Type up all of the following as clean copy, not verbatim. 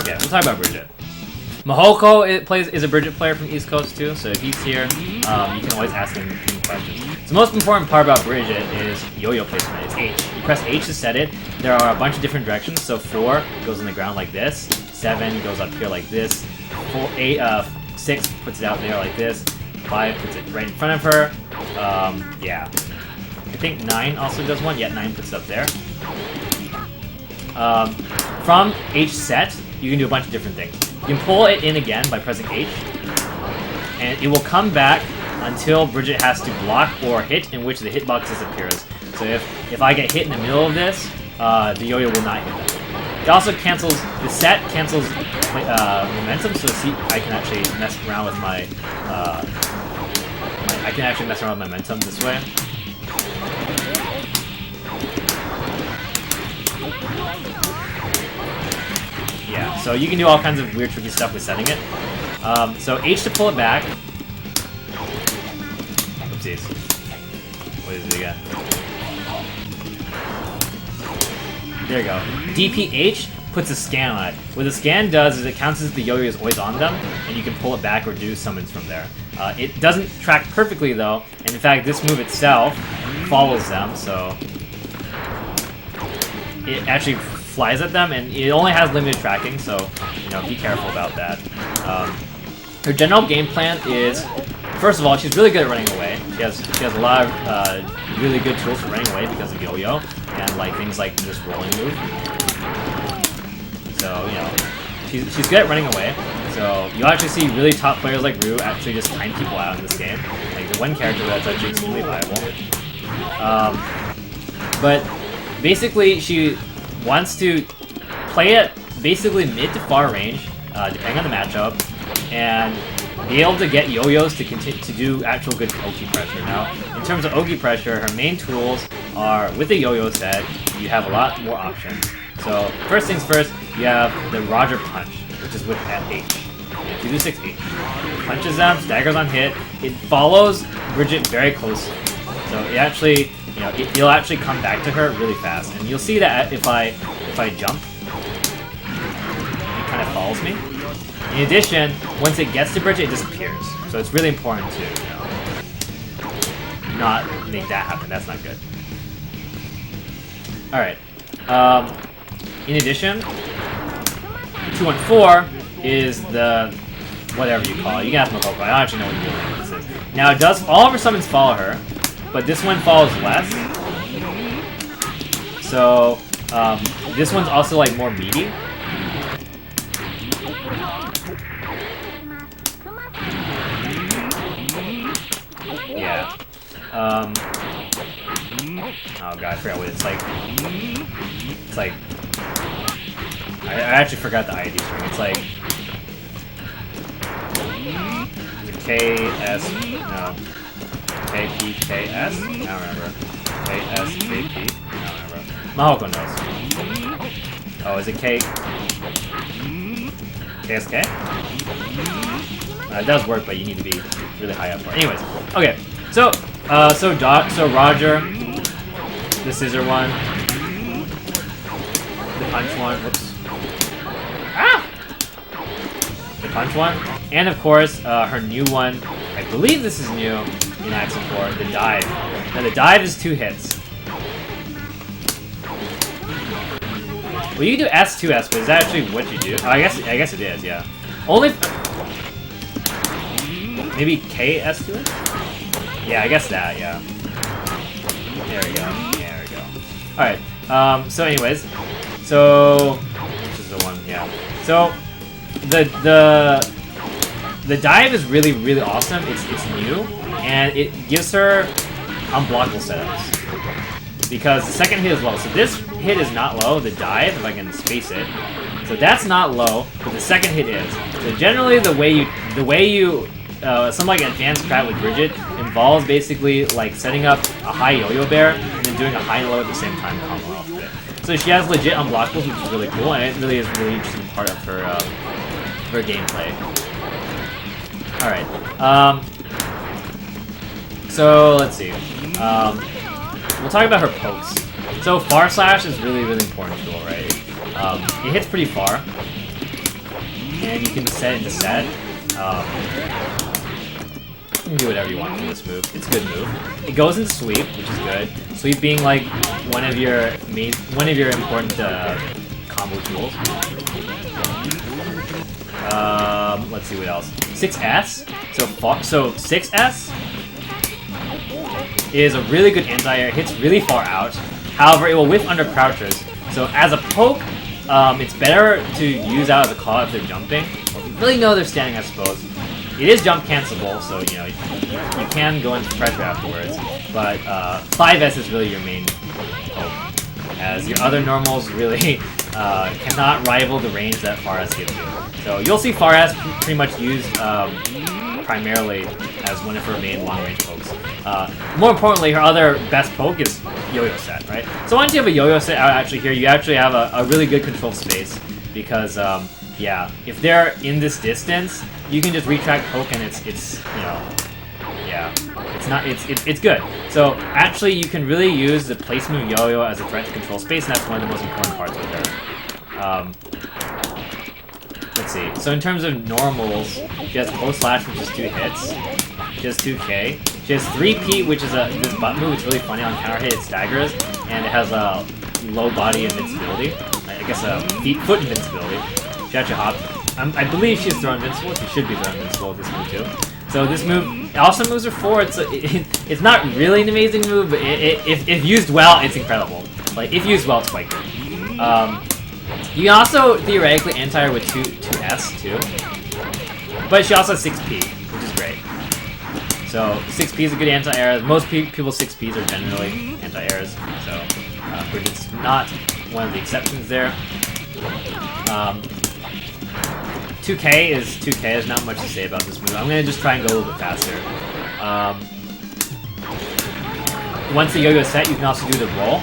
Okay, we'll talk about Bridget. Mahoko is a Bridget player from East Coast too, so if he's here, you can always ask him any questions. So the most important part about Bridget is yo-yo placement. It's H. You press H to set it. There are a bunch of different directions. So 4 goes on the ground like this. 7 goes up here like this. 6 puts it out there like this. 5 puts it right in front of her. Yeah. I think 9 also does one. Yeah, 9 puts it up there. From H set, you can do a bunch of different things. You can pull it in again by pressing H, and it will come back until Bridget has to block or hit, in which the hitbox disappears. So if I get hit in the middle of this, the yo-yo will not hit them. It also cancels, the set cancels momentum, so see, I can actually mess around with my momentum this way. Yeah, so you can do all kinds of weird, tricky stuff with setting it. So H to pull it back. Oopsies. What is it again? There you go. DPH puts a scan on it. What the scan does is it counts as the yo-yo is always on them, and you can pull it back or do summons from there. It doesn't track perfectly though, and in fact this move itself follows them, so it actually flies at them, and it only has limited tracking, so be careful about that. Her general game plan is, first of all, she's really good at running away. She has a lot of really good tools for running away because of yo-yo and things like this rolling move. So she's good at running away. So you'll actually see really top players like Rue actually just time people out in this game. Like the one character that's actually extremely viable. But basically she wants to play it basically mid to far range, depending on the matchup, and be able to get yo-yos to continue to do actual good Oki pressure. Now, in terms of Oki pressure, her main tools are, with the yo-yo set, you have a lot more options. So, first things first, you have the Roger Punch, which is with H. 226H. Punches them, staggers on hit. It follows Bridget very closely. So it actually, it'll actually come back to her really fast. And you'll see that if I jump, it kind of follows me. In addition, once it gets to Bridget, it disappears. So it's really important to, not make that happen. That's not good. Alright. In addition, 214 is the whatever you call it. You can ask Mahoko. I don't actually know what the name of this is. Now it does, all of her summons follow her, but this one follows less. So this one's also more meaty. Yeah. Oh god, I forgot what it's like. It's like I actually forgot the ID string. It's like KS, no, KPKS? I don't remember. KSKP? I don't remember. Mahoko knows. Oh, is it K? KSK? It does work, but you need to be really high up for it. Anyways, okay. So Roger, the scissor one, the punch one. Whoops. Ah! The punch one, and of course her new one. I believe this is new in Act 4. The dive. Now the dive is 2 hits. Well, you can do S2S, but is that actually what you do? Oh, I guess it is. Yeah. Only. Maybe KS2S? Yeah, I guess that. Yeah. There we go. There we go. All right. So anyways, this is the one. Yeah. So the dive is really, really awesome. It's new, and it gives her unblockable setups. Because the second hit is low. So this hit is not low, the dive, if I can space it. So that's not low, but the second hit is. So generally the way you something like advanced strat with Bridget involves basically setting up a high yo-yo bear and then doing a high and low at the same time combo off of it. So she has legit unblockables, which is really cool, and it really is a really interesting part of her gameplay. Alright. So let's see. We'll talk about her pokes. So far slash is really, really important tool, right? It hits pretty far. and you can set it to set. You can do whatever you want with this move. It's a good move. It goes into sweep, which is good. Sweep being like one of your important combo tools. Let's see what else. 6S. So 6S is a really good anti-air. It hits really far out. However, it will whiff under crouchers. So as a poke, it's better to use out as a call if they're jumping. Really know they're standing, I suppose. It is jump cancelable, so you know you can go into pressure afterwards. But 5S is really your main poke, as your other normals really cannot rival the range that Far S gives you. So you'll see Far S pretty much used primarily as one of her main long-range pokes. More importantly, her other best poke is Yo-Yo Set, right? So once you have a Yo-Yo Set out actually here, you actually have a really good control space because, yeah, if they're in this distance, you can just retract poke and it's you know, yeah, it's good. So actually, you can really use the placement of Yo-Yo as a threat to control space, and that's one of the most important parts with her. Let's see. So in terms of normals, she has close slash, which is 2 hits. She has 2K. She has 3P, which is this button move. It's really funny on counter hit. It staggers, and it has a low body invincibility. I guess a foot invincibility. She actually hopped. I believe she's throw invincible. She should be throw invincible with this move too. So this move also moves her forward. So it's not really an amazing move, but if used well, it's incredible. Like if used well, it's quite good. You can also theoretically anti-air with 2S too, but she also has 6P, which is great. So 6P is a good anti-air. Most people's 6Ps are generally anti-airs, so Bridget's not one of the exceptions there. 2K is There's not much to say about this move. I'm gonna just try and go a little bit faster. Once the Yo-Yo set, you can also do the roll,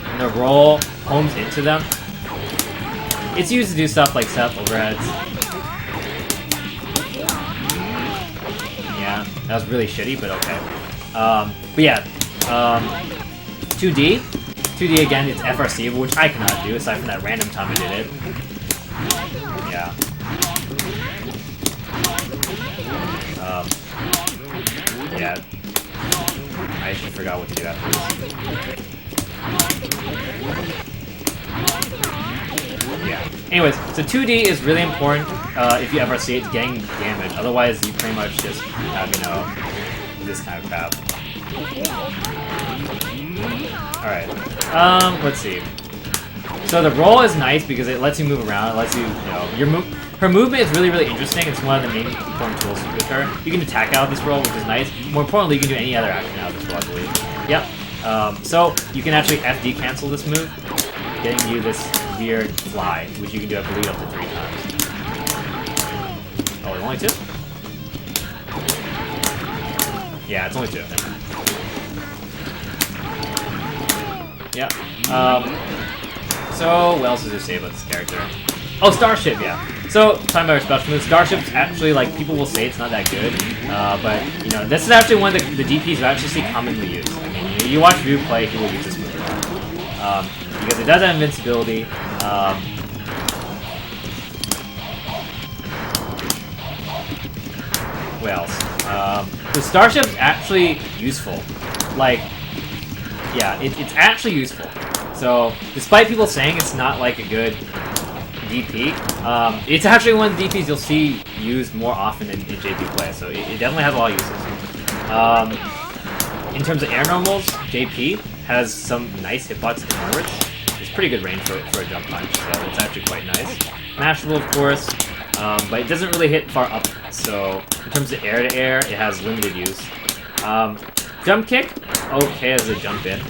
and the roll homes into them. It's used to do stuff like set up overheads. Yeah, that was really shitty, but okay. But yeah, 2D. 2D again, it's FRC, which I cannot do aside from that random time I did it. Yeah. Yeah. I actually forgot what to do after this. Yeah. Anyways, so 2D is really important if you ever see it getting damage. Otherwise, you pretty much just have, you know, this kind of crap. Alright. Let's see. So the roll is nice because it lets you move around. It lets you, you know, her movement is really, really interesting. It's one of the main important tools with her. You can attack out of this roll, which is nice. More importantly, you can do any other action out of this roll, I believe. Yep. So you can actually FD cancel this move, getting you this weird fly, which you can do, I believe, up to 3 times. Oh, only 2? Yeah, it's only 2. Yeah. So, what else is there to say about this character? Oh, Starship, yeah. So, talking about her special moves, Starship's actually, like, people will say it's not that good, but, you know, this is actually one of the DPs you actually see commonly used. I mean, you watch Ryu play, he will use this move a lot. Because it does have invincibility. What else? The Starship's actually useful. Like, yeah, it's actually useful. So, despite people saying it's not like a good DP, it's actually one of the DPs you'll see used more often in JP play. So it definitely has a lot of uses. In terms of air normals, JP has some nice hitbox onwards. It's pretty good range for a jump punch, so it's actually quite nice. Mashable, of course, but it doesn't really hit far up. So in terms of air-to-air, it has limited use. Jump kick, okay as a jump in.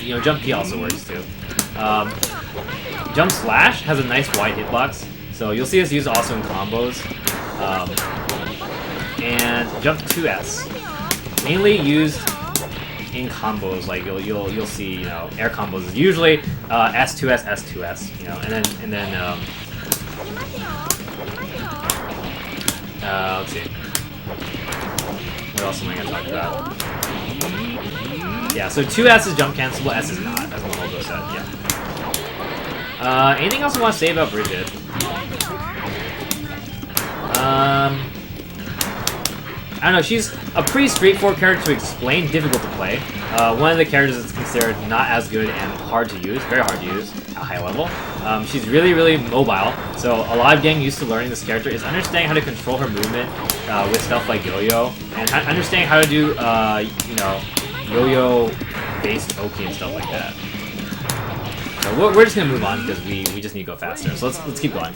You know, jump P also works too. Jump slash has a nice wide hitbox, so you'll see us used also in combos. And jump 2S, mainly used in combos. Like you'll see, you know, air combos is usually S2S, S2S, you know, and then let's see. What else am I gonna talk about? Yeah, so 2S is jump cancelable, S is not, as Mohogo said, yeah. Anything else you want to say about Bridget? I don't know, she's a pretty straightforward character to explain, difficult to play. One of the characters that's considered not as good and hard to use, very hard to use at high level. She's really, really mobile, so a lot of getting used to learning this character is understanding how to control her movement with stuff like yo-yo, and understanding how to do, you know, yo-yo-based Oki and stuff like that. So we're just gonna move on because we just need to go faster. So let's keep going.